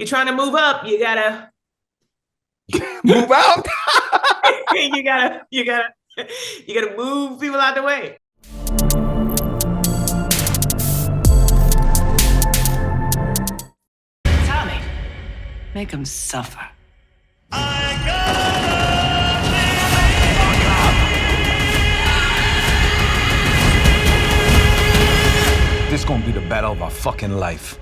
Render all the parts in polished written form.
you're trying to move up, you gotta Move out. you gotta move people out the way. Tommy, make him suffer. This gonna be the battle of our fucking life.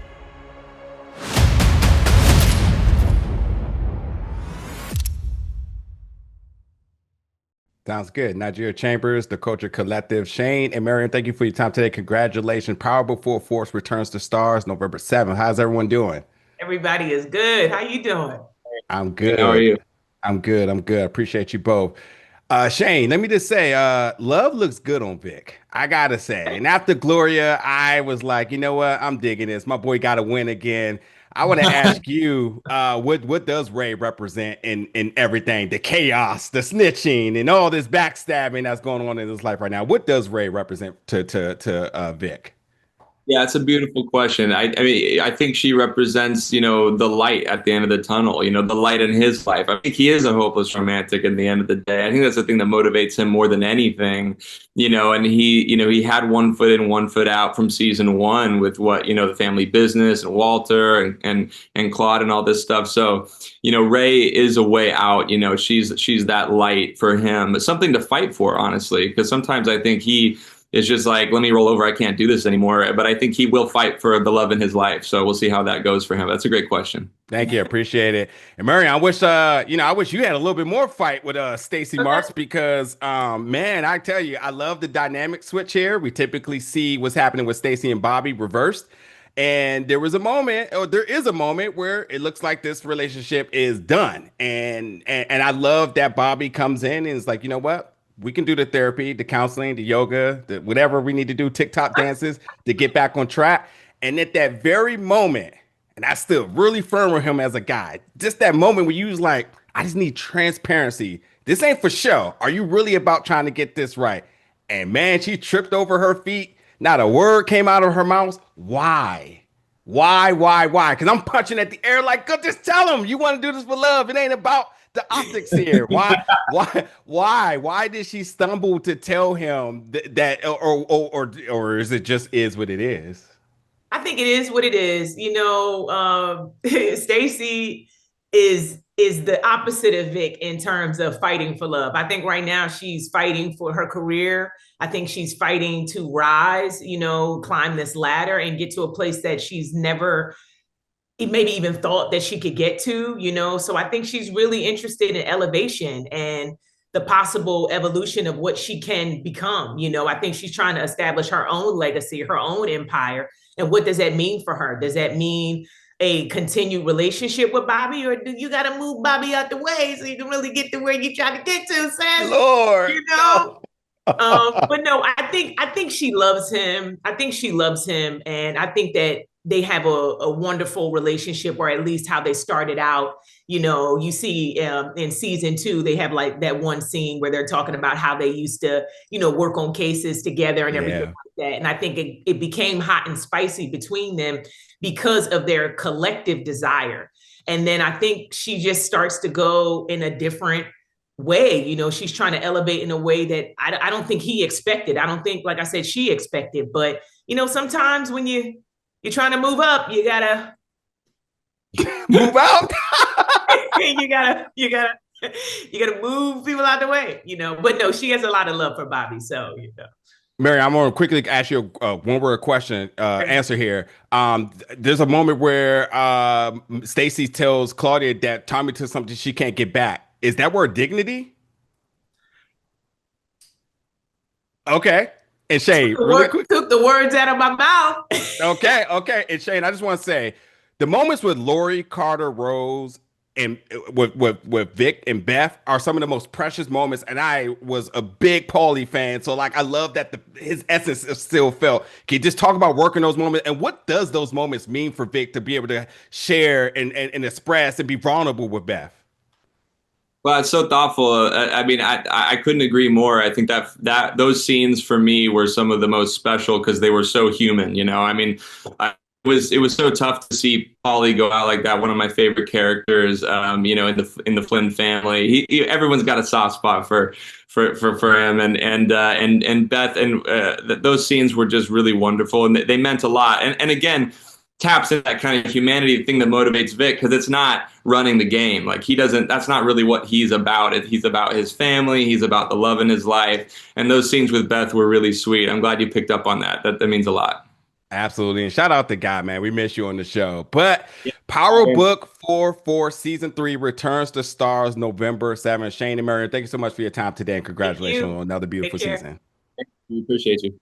Sounds good. Nigeria Chambers, the Culture Collective. Shane and Miriam, thank you for your time today. Congratulations. Power Before Force returns to stars November 7th. How's everyone doing? Everybody is good. How you doing? I'm Hey, how are good. you? I'm good. I'm good. I appreciate you both. Shane, let me just say, love looks good on Vic. I gotta say. And after Gloria, I was like, you know what? I'm digging this. My boy got to win again. I want to ask you, what does Ray represent in everything? The chaos, the snitching, and all this backstabbing that's going on in his life right now. What does Ray represent to Vic? Yeah, it's a beautiful question. I mean, I think she represents, the light at the end of the tunnel, the light in his life. I think he is a hopeless romantic in the end of the day. I think that's the thing that motivates him more than anything, and he had one foot in, one foot out from season one with the family business and Walter and Claude and all this stuff. So, Ray is a way out, she's that light for him, but something to fight for, honestly, because sometimes I think it's just like, let me roll over. I can't do this anymore. But I think he will fight for the love in his life. So we'll see how that goes for him. That's a great question. Thank you, appreciate it. And Marion, I wish you had a little bit more fight with Stacy Marks because man, I tell you, I love the dynamic switch here. We typically see what's happening with Stacy and Bobby reversed. And there is a moment where it looks like this relationship is done. And I love that Bobby comes in and is like, you know what? We can do the therapy, the counseling, the yoga, whatever we need to do, TikTok dances to get back on track. And at that very moment, and I still really firm with him as a guy, just that moment where you was like, I just need transparency. This ain't for show. Are you really about trying to get this right? And man, she tripped over her feet. Not a word came out of her mouth. Why? Why? Because I'm punching at the air like, go just tell him you want to do this for love. It ain't about the optics here. Why did she stumble to tell him that or is it just is what it is? I think it is what it is. Stacy is the opposite of Vic in terms of fighting for love. I think right now she's fighting for her career. I think she's fighting to rise, climb this ladder and get to a place that she's never maybe even thought that she could get to, So I think she's really interested in elevation and the possible evolution of what she can become. I think she's trying to establish her own legacy, her own empire. And what does that mean for her? Does that mean a continued relationship with Bobby, or do you got to move Bobby out the way so you can really get to where you try to get to, Sam? Lord, no. But no, I think she loves him. I think she loves him, and I think that they have a wonderful relationship, or at least how they started out. You see in season 2, they have like that one scene where they're talking about how they used to, work on cases together and everything like that. And I think it became hot and spicy between them because of their collective desire. And then I think she just starts to go in a different way. She's trying to elevate in a way that I don't think he expected. I don't think, like I said, she expected. But, sometimes when you're trying to move up, you gotta move out. you gotta move people out the way, But no, she has a lot of love for Bobby, so Mary, I'm going to quickly ask you a one-word question answer here. There's a moment where Stacy tells Claudia that Tommy took something she can't get back. Is that word dignity? Okay. And Shane, really quick. Took the words out of my mouth. Okay. And Shane, I just want to say the moments with Lori, Carter, Rose, and with Vic and Beth are some of the most precious moments. And I was a big Paulie fan, so like I love that his essence is still felt. Can you just talk about working those moments and what does those moments mean for Vic to be able to share and express and be vulnerable with Beth? Well, it's so thoughtful. I mean, I couldn't agree more. I think that those scenes for me were some of the most special because they were so human. I mean, it was so tough to see Paulie go out like that. One of my favorite characters, you know, in the Flynn family. Everyone's got a soft spot for him, and Beth, and those scenes were just really wonderful, and they meant a lot. And again, taps in that kind of humanity thing that motivates Vic, because it's not running the game. Like, that's not really what he's about. He's about his family. He's about the love in his life. And those scenes with Beth were really sweet. I'm glad you picked up on that. That means a lot. Absolutely. And shout out to Guy, man. We miss you on the show. But Power Book 4 Season 3 returns to stars November 7th. Shane and Miriam, thank you so much for your time today, and congratulations on another beautiful season. We appreciate you.